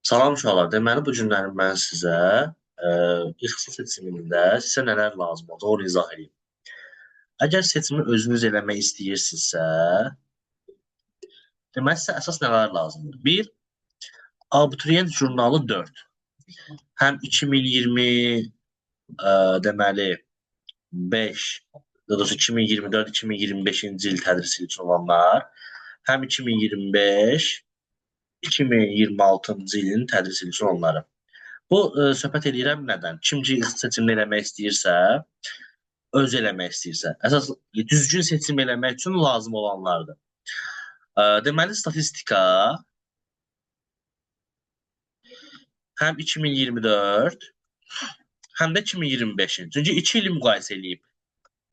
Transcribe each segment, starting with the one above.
Salam uşaqlar. Deməli bu günləri mən sizə ixtisas seçimində sizə nələr lazım olacaq onu izah edeyim. Əgər seçimi özünüz eləmək istəyirsinizsə, deməli sizə əsas nələr lazımdır? 1. Abituriyent jurnalı 4. Həm 2020 deməli 5, daha doğrusu 2024-2025-ci il tədris ili üçün olanlar, həm 2025 2026-cı ilin tədris ili üçün onları. Bu söhbət edirəm nədən? Kim ki seçimini eləmək istəyirsə, öz eləmək istəyirsə, əsas düzgün seçim eləmək üçün lazım olanlardır. Deməli statistika həm 2024, həm də 2025-in. Çünki 2 ili müqayisə edib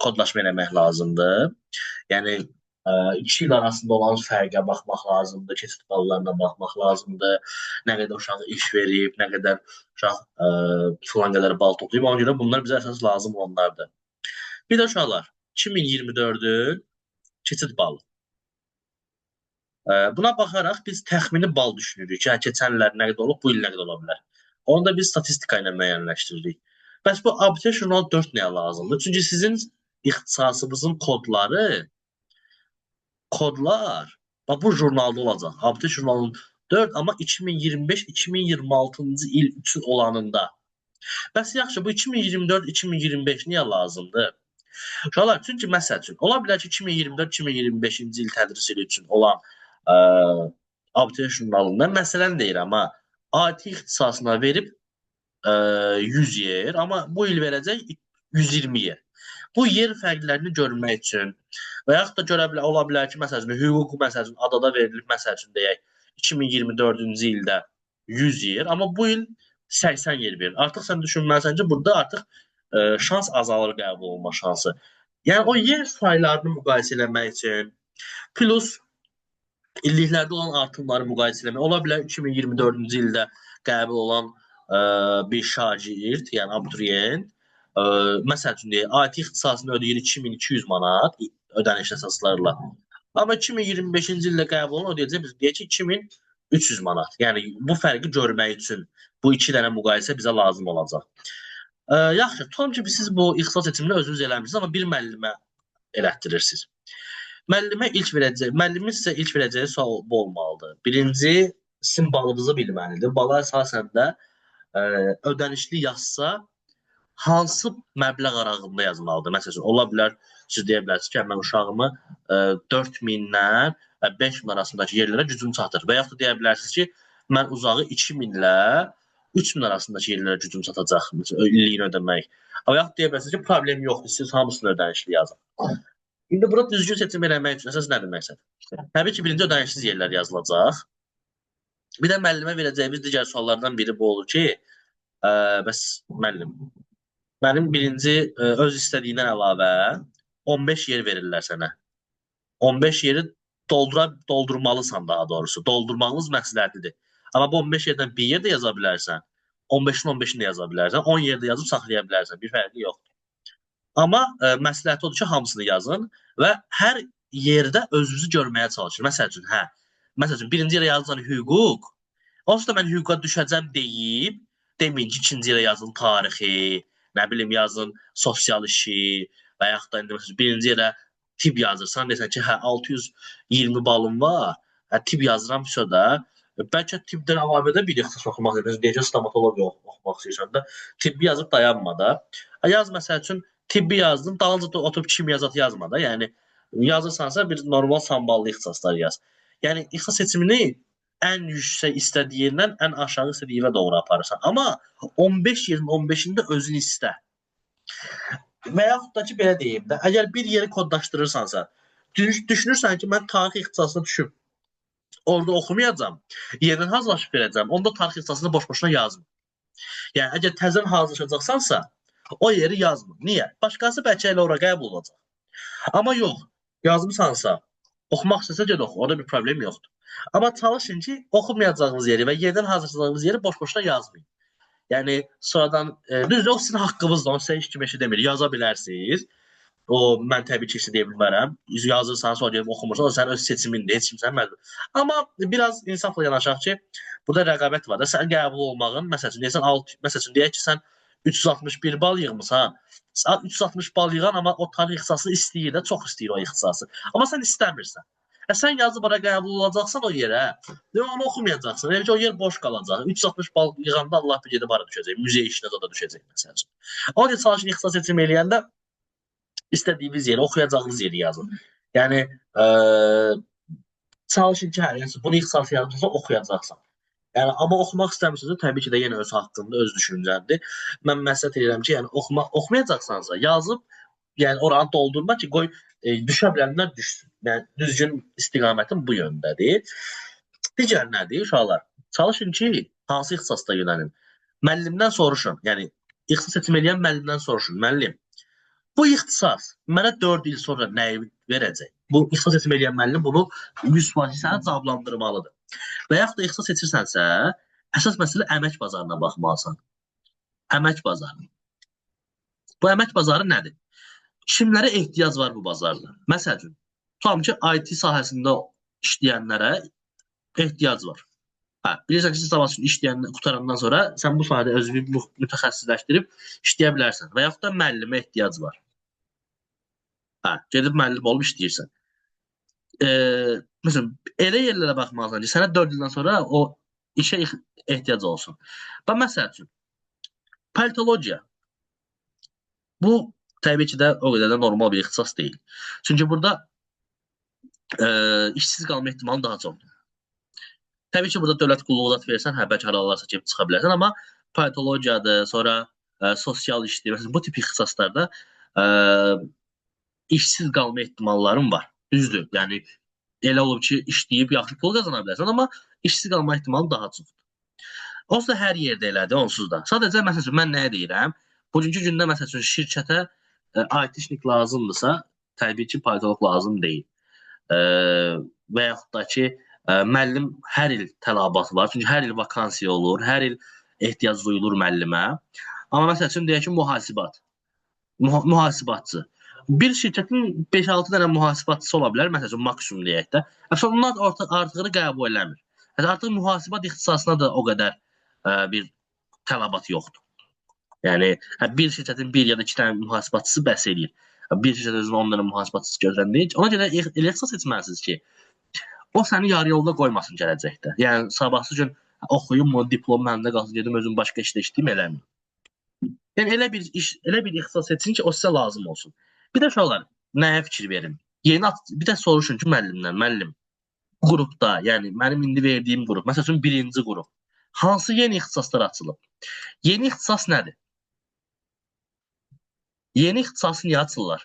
kodlaşma eləmək lazımdır. Yəni 2 il arasında olan fərqə baxmaq lazımdır, keçid ballarına baxmaq lazımdır, nə qədər uşaq iş verib, nə qədər uşaq filan qədər bal toplayıb, ona görə bunlar bizə əsas lazım olanlardır. Bir də uşaqlar, 2024-ün keçid balı. Buna baxaraq biz təxmini bal düşünürük ki, keçən illər nə qədər olub, bu il nə qədər ola bilər. Onu da biz statistika ilə müəyyənləşdiririk. Bəs bu Abituriyent jurnalı 4 nəyə lazımdır? Çünki sizin ixtisasınızın kodlar bu jurnalda olacaq. Abituriyent jurnalının 4, amma 2025-2026-cı il üçün olanında. Bəs yaxşı, bu 2024-2025 niyə lazımdır? Uşaqlar, çünki məsəl üçün, ola bilər ki, 2024-2025-ci il tədris ili üçün olan abituriyent jurnalında, məsələn deyirəm, IT ixtisasına verib 100 yer, amma bu il verəcək 120 yer. Bu yer fərqlərini görmək üçün və yaxud da görə bilər, ola bilər ki, məsəl üçün, hüquq məsəl üçün adada verilib, məsəl üçün deyək, 2024-cü ildə 100 yer, amma bu il 80 yer verir. Artıq sən düşünməlisən ki, burada artıq şans azalır qəbul olma şansı. Yəni o yer saylarını müqayisə eləmək üçün, plus illiklərdə olan artımları müqayisə eləmək. Ola bilər 2024-cü ildə qəbul olan bir şagird, yəni abituriyent, məsəl üçün deyək, IT ixtisasını ödəyir 2200 manat ödəniş əsaslarla. Amma 2025-ci ildə qəbul olan ödəyəcək, biz deyək ki, 2300 manat. Yəni bu fərqi görmək üçün bu iki dənə müqayisə bizə lazım olacaq. Yaxşı, tutalım ki, siz bu ixtisas seçimini özünüz eləmirsiniz, amma bir müəllimə elətdirirsiniz. Müəllimin sizə ilk verəcəyi sual bu olmalıdır. Birinci, sizin balınızı bilməlidir. Bala əsasən də ödənişli yazsa, hansı məbləğ aralığında yazmalıdır? Məsələn, ola bilər, siz deyə bilərsiniz ki, mən uşağımı 4000-dən 5000 arasındakı yerlərə gücüm çatır. Və yaxud da deyə bilərsiniz ki, mən uzağı 2000-lə 3000 arasındakı yerlərə gücüm çatacaq, illiyini ödəmək. Və yaxud deyə bilərsiniz ki, problem yoxdur, siz hamısını ödənişli yazın. İndi burada düzgün seçim eləmək üçün əsas nədir məqsəd? Təbii ki, birinci ödənişsiz yerlər yazılacaq. Bir də müəllimə verəcəyimiz digər suallardan biri bu olur ki, bəs müəllim, mənim birinci öz istədiyindən əlavə 15 yer verirlər sənə. 15 yeri doldurmalısan daha doğrusu. Doldurmağınız məsləhətlidir. Amma bu 15 yerdən bir yer də yaza bilərsən. 15-in 15-ini də yaza bilərsən. 10 yerdə yazıb saxlaya bilərsən. Bir fərqi yoxdur. Amma məsləhət odur ki, hamısını yazın və hər yerdə özünüzü görməyə çalışın. Məsəl üçün, birinci yerə yazılan hüquq, onsuz da mən hüquqa düşəcəm deyib, deməyin ki, ikinci yerə yazın tarixi, nə bilim, yazın sosial işi və yaxud da birinci yerə tibb yazırsan, desən ki, 620 balım var, tibb yazıram, da, bəlkə tibbdən əlavə də bir ixtisas oxumaq istəyirsən, deyəcək, stomatologiya oxumaq istəyirsən də, tibbi yazıb dayanma da. Yaz, məsəl üçün, tibbi yazdın, dalınca da oturub kimyazat yazma da, yəni yazırsansa bir normal samballı ixtisaslar yaz. Yəni ixtisas seçimini ən yüksək istədiyindən ən aşağı istədiyinə doğru aparırsan. Amma 15 yerin 15-ində özün istə. Və yaxud da ki, belə deyim də, əgər bir yeri kodlaşdırırsansa, düşünürsən ki, mən tarix ixtisasına düşüb, orada oxumayacam, yerindən hazırlaşıb verəcəm, onda tarix ixtisasını boş-boşuna yazma. Yəni, əgər təzən hazırlaşacaqsansa, o yeri yazma. Niyə? Başqası bəlkə elə ora qəbul olacaq. Amma yox, yazmışsansa, oxumaq istəsə ged oxu, orada bir problem yoxdur. Amma çalışın ki, oxumayacağınız yeri və yerdən hazırlayacağınız yeri boş-boşuna yazmayın. Yəni, sonradan, düzdür, o sizin haqqınızdır, onu sizə heç kim demir, yaza bilərsiniz. O mən təbii ki, heç deyə bilmərəm. Yazırsan, sonra gəlib oxumursan, o sənin öz seçimindir, heç kimsən məzun. Amma biraz insafla yanaşaq ki, burada rəqabət var da. Sən qəbul olmağın, məsəl üçün deyirsən 6, məsəl üçün deyək ki, sən 361 bal yığmısan. Sən 360 bal yığan, amma o tarix ixtisası istəyir də, çox istəyir o ixtisası. Amma sən istəmirsən. Sən yazıb ora qəbul olacaqsan o yerə, onu oxumayacaqsan. Yəni ki, o yer boş qalacaq. 360 bal yığanda Allah bir gedib hara düşəcək, muzey işinə də düşəcək məsəl üçün. Onun üçün çalışın ixtisas seçim eləyəndə istədiyiniz yeri, oxuyacağınız yeri yazın. Yəni çalışın ki, hər yəni bunu ixtisas yazırsansa oxuyacaqsan. Yəni amma oxumaq istəmirsinizsə, təbii ki də yenə öz haqqında, öz düşüncəndir. Mən məsləhət edirəm ki, yəni oxumayacaqsansa yazıb, yəni oranı doldurma ki, qoy düşə bilənlər düşsün. Yəni düzgün istiqamətin bu yöndədir. Digər nədir uşaqlar? Çalışın ki, hansı ixtisasda yönəlin. Müəllimdən soruşun. Yəni ixtisas seçim edən müəllimdən soruşun. Müəllim, bu ixtisas mənə 4 il sonra nəyi verəcək? Bu ixtisas seçim edən müəllim bunu 100% sənə cavablandırmalıdır. Və yaxud da ixtisas seçirsənsə, əsas məsələ əmək bazarına baxmalısan. Əmək bazarı. Bu əmək bazarı nədir? Kimlərə ehtiyac var bu bazarda? Məsəl üçün, tutam ki, IT sahəsində işləyənlərə ehtiyac var. Bilirsən ki, sabah üçün işləyən qutarandan sonra sən bu sahədə özünü mütəxəssisləşdirib işləyə bilərsən. Və yaxud da müəllimə ehtiyac var. Gedib müəllim olub işləyirsən. Məsələn, elə yerlərə baxmalısan ki, sənə 4 ildən sonra o işə ehtiyac olsun. Və məsəl üçün, politologiya. Bu, təbii ki də o qədər də normal bir ixtisas deyil. Çünki burada işsiz qalma ehtimalı daha çoxdur. Təbii ki, burada dövlət qulluğu da versən, bəlkə haralarsa gəlib çıxa bilərsən, amma politologiyadır, sonra sosial işdir, bu tip ixtisaslarda işsiz qalma ehtimalların var. Düzdür, yəni elə olub ki, işləyib yaxşı pul qazana bilərsən, amma işsiz qalma ehtimalı daha çoxdur. Onsuz da hər yerdə elədir, onsuz da. Sadəcə, məsəl üçün, mən nəyə deyirəm? Bugünkü gündə, məsəl üçün, şirkətə IT-şnik lazımdırsa, təbii ki, politolog lazım deyil. Və yaxud da ki, müəllim hər il tələbat var. Çünki hər il vakansiya olur, hər il ehtiyac duyulur müəllimə. Amma məsəl üçün, deyək ki, mühasibatçı. Bir şirkətin 5-6 dənə mühasibatçısı ola bilər, məsəl üçün, maksimum deyək də. Onlar artığını qəbul eləmir. Artıq mühasibat ixtisasına da o qədər bir tələbat yoxdur. Yəni, bir şirkətin 1 ya da 2 dənə mühasibatçısı bəs edir. Bir şirkət özünə 10 dənə mühasibatçısı gözlən deyil. Ona görə elə ixtisas seçməlisiniz ki, o səni yarı yolda qoymasın gələcəkdə. Yəni, sabahsı gün oxuyum, diplom məndə qalsın, gedim özüm başqa işdə işləyim, eləmiyim. Yəni, elə bir ixtisas seçin ki, o sizə lazım olsun. Bir də uşaqlar, nəyə fikir verin? Bir də soruşun ki, müəllim, qrupda, yəni mənim indi verdiyim qrup, məsəl üçün 1-ci qrup, hansı yeni ixtisaslar açılıb? Yeni ixtisas nədir? Yeni ixtisası niyə açırlar?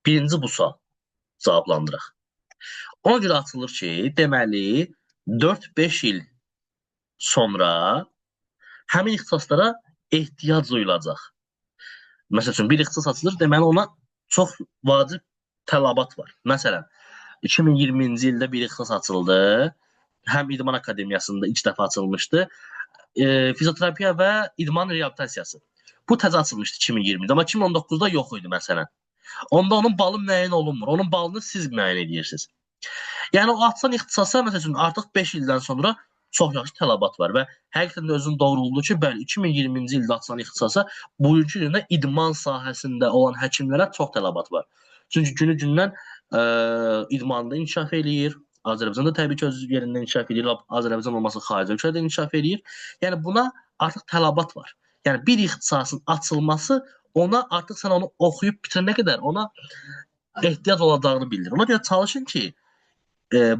Birinci bu sual cavablandıraq. Ona görə açılır ki, deməli, 4-5 il sonra həmin ixtisaslara ehtiyac duyulacaq. Məsəl üçün, bir ixtisas açılır, deməli, ona çox vacib tələbat var. Məsələn, 2020-ci ildə bir ixtisas açıldı, həm İdman Akademiyasında ilk dəfə açılmışdı, fizioterapiya və idman reabilitasiyası. Bu təzə açılmışdı 2020-də, amma 2019-da yox idi, məsələn. Onda onun balı müəyyən olunmur, onun balını siz müəyyən edirsiniz. Yəni, o açılan ixtisasa, məsəl üçün, artıq 5 ildən sonra çox yaxşı tələbat var və həqiqətən də özünün doğruluğu ki, bəli, 2020-ci ildə açılan ixtisasa bugünkü gündə idman sahəsində olan həkimlərə çox tələbat var. Çünki günü-gündən idmanda inkişaf eləyir, Azərbaycanda təbii ki, öz yerində inkişaf eləyir, Azərbaycan olması xarici ölkədə inkişaf eləyir. Yəni, buna artıq tələbat var. Yəni, bir ixtisasın açılması ona artıq sən onu oxuyub bitirənə qədər ona ehtiyac olacağını bildirir. Ona görə çalışın ki,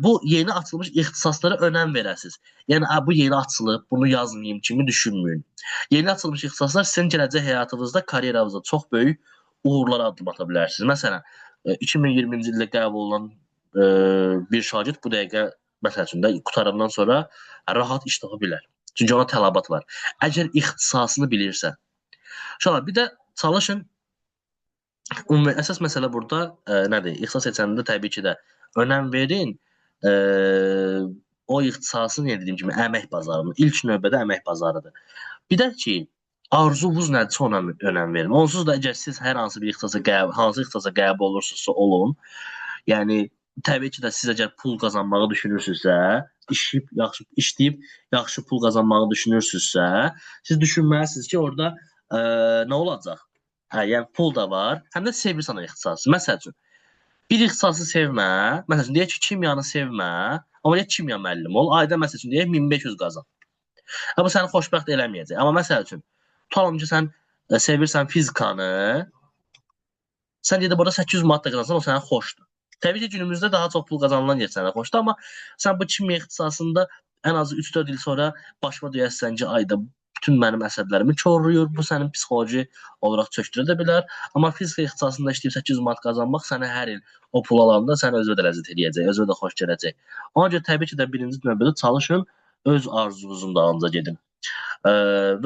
bu yeni açılmış ixtisaslara önəm verəsiniz. Yəni, bu yeni açılıb, bunu yazmayayım kimi düşünməyin. Yeni açılmış ixtisaslar sizin gələcək həyatınızda, karyeranızda çox böyük uğurlara addım ata bilərsiniz. Məsələn, 2020-ci ildə qəbul olunan bir şagird bu dəqiqə, məsəl üçün də, qutarandan sonra rahat iş tapa bilər. Çünki ona tələbat var. Əgər ixtisasını bilirsən. Uşaqlar, bir də çalışın, əsas məsələ burada nədir? İxtisas seçəndə təbii ki də önəm verin, o ixtisasın, dediyim kimi, əmək bazarıdır. İlk növbədə əmək bazarıdır. Bir də ki, Arzunuz nədirsə ona önəm verin. Onsuz da əgər siz hər hansı bir hansı ixtisasa qəbul olursunuzsa olun, yəni təbii ki də siz əgər pul qazanmağı düşünürsünüzsə, işləyib yaxşı pul qazanmağı düşünürsünüzsə, siz düşünməlisiniz ki, orada nə olacaq? Hə, yəni pul da var, həm də sevirsən o ixtisası. Məsəl üçün, bir ixtisası sevmə, məsəl üçün deyək ki, kimyanı sevmə, amma deyək kimya müəllimi ol, ayda məsəl üçün deyək 1500 qazan. Amma səni xoşbəxt eləməyəcək. Amma məsəl üçün, tutalım ki, sən sevirsən fizikanı, sən gedib orada 800 manat da qazansan, o sənə xoşdur. Təbii ki, günümüzdə daha çox pul qazanılan yer sənə xoşdur, amma sən bu kimya ixtisasında ən azı 3-4 il sonra başıma döyəsən ki, ayda bütün mənim əsəblərimi korlayır, bu sənin psixoloji olaraq çökdürə də bilər. Amma fizika ixtisasında işləyib 800 manat qazanmaq sənə hər il o pul alanda sənə özünə də ləzzət eləyəcək, özünə də xoş gələcək. Ona görə təbii ki də birinci növbədə çalışın, öz arzunuzun dalınca gedin.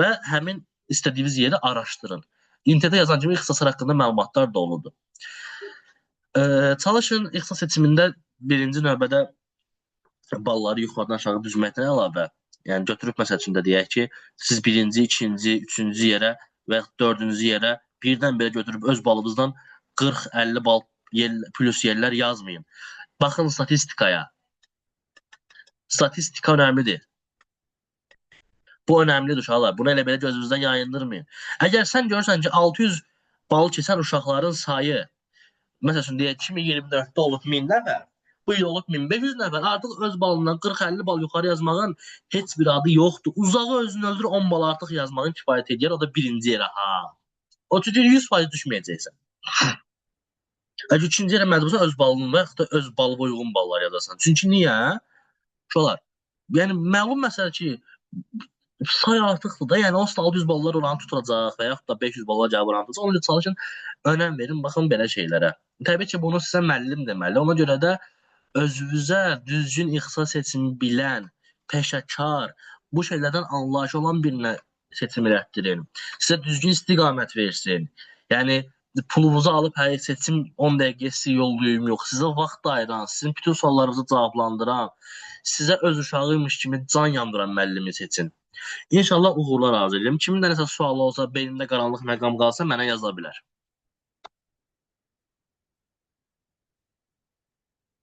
Və həmin istədiyiniz yeri araşdırın. İnternetdə yazan kimi ixtisaslar haqqında məlumatlar doludur. Çalışın ixtisas seçimində birinci növbədə balları yuxarıdan aşağı düzməkdən əlavə, yəni götürüb məsəl üçün də deyək ki, siz birinci, ikinci, üçüncü yerə və ya dördüncü yerə birdən-birə götürüb öz balınızdan 40-50 bal plus yerlər yazmayın. Baxın statistikaya. Statistika önəmlidir. Bu önəmlidir uşaqlar. Bunu elə belə gözünüzdən yayındırmayın. Əgər sən görürsən ki, 600 balı keçən uşaqların sayı, məsəl üçün deyək 2024-də olub 1000 nəfər, bu il olub 1500 nəfər, artıq öz balından 40-50 bal yuxarı yazmağın heç bir adı yoxdur. Uzağı özünü öldür 10 bal artıq yazmağın kifayət edir, o da birinci yerə. O çünki 100% düşməyəcəksən. Əgər üçüncü yerə məcbursan öz balını və yaxud da öz balıva uyğun ballar yazarsan. Çünki niyə? Uşaqlar, yəni məlum məsələ ki, say artıqdır da, yəni onsuz da 600 ballar oranı tutulacaq və yaxud da 500 ballar cavab oranı tutacaq. Ona görə çalışın, önəm verin, baxın belə şeylərə. Təbii ki, bunu sizə müəllim deməli. Ona görə də özünüzə düzgün ixtisas seçimi bilən, peşəkar, bu şeylərdən anlayışı olan birinə seçim elətdirin. Sizə düzgün istiqamət versin. Yəni pulunuzu alıb hər seçim 10 dəqiqə sizi yollayım, yox, sizə vaxt ayıran, sizin bütün suallarınızı cavablandıran, sizə öz uşağıymış kimi can yandıran müəllimi seçin. İnşallah uğurlar arzu edirəm. Kimin də nəsə sualı olsa, beynində qaranlıq məqam qalsa mənə yaza bilər.